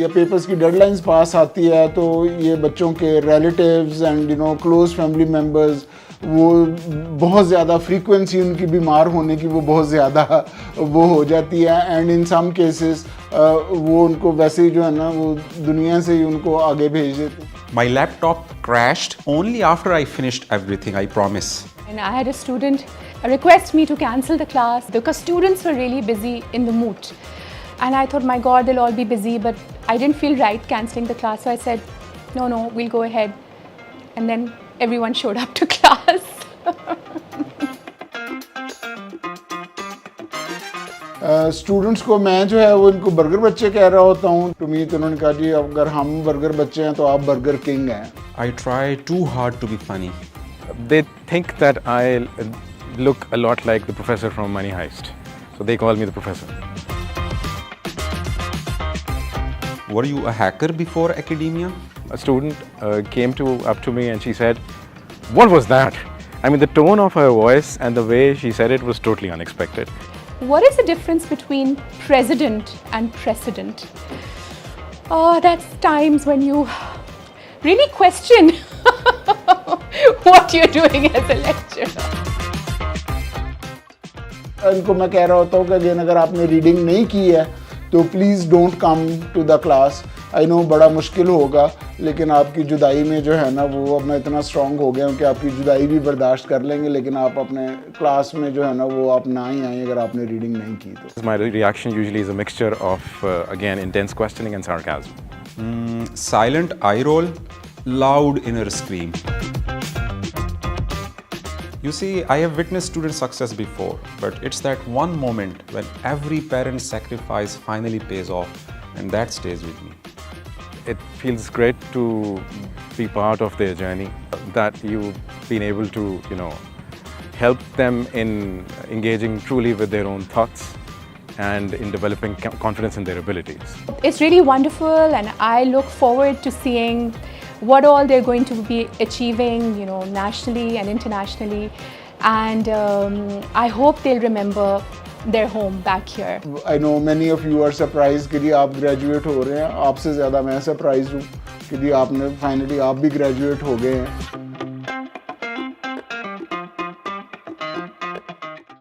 या पेपर्स की डेडलाइंस पास आती है तो ये बच्चों के relatives and close family members वो बहुत ज़्यादा फ्रीक्वेंसी उनकी बीमार होने की वो बहुत ज़्यादा वो हो जाती है एंड इन सम केसेस वो उनको वैसे ही जो है ना वो दुनिया से ही उनको आगे भेज देते हैं. My laptop crashed only after I finished everything, I promise. And I had a student request me to cancel the class because students were really busy in the mood. And I thought, my God, they'll all be busy, but I didn't feel right cancelling the class. So I said, no, we'll go ahead. And then everyone showed up to class. Students को मैं जो है वो इनको burger बच्चे कह रहा होता हूँ. टू मी तो उन्होंने कहा जी अगर हम बर्गर बच्चे हैं तो आप बर्गर किंग हैं. I try too hard to be funny. They think that I look a lot like the professor from Money Heist. So they call me the professor. Were you a hacker before academia? A student came up to me and she said, "What was that?" I mean, the tone of her voice and the way she said it was totally unexpected. What is the difference between president and precedent? Oh, that's times when you really question what you're doing as a lecturer. इनको मैं कह रहा होता हूँ कि again अगर आपने reading नहीं की है तो please don't come to the class. I know बड़ा मुश्किल होगा लेकिन आपकी जुदाई में जो है ना वो अब मैं इतना स्ट्रॉन्ग हो गया हूँ कि आपकी जुदाई भी बर्दाश्त कर लेंगे लेकिन आप अपने क्लास में जो है ना वो आप ना ही आएँ अगर आपने रीडिंग नहीं की तो. My reaction usually is a mixture of, again, intense questioning and sarcasm. Silent eye roll, loud inner scream. You see, I have witnessed student success before, but it's that one moment when every parent's sacrifice finally pays off, and that stays with me. It feels great to be part of their journey, that you've been able to, help them in engaging truly with their own thoughts and in developing confidence in their abilities. It's really wonderful, and I look forward to seeing what all they're going to be achieving, nationally and internationally. And I hope they'll remember their home back here. I know many of you are surprised कि जी आप graduate हो रहे हैं. आपसे ज़्यादा मैं surprise हूँ कि जी आपने फाइनली आप भी ग्रेजुएट हो गए हैं.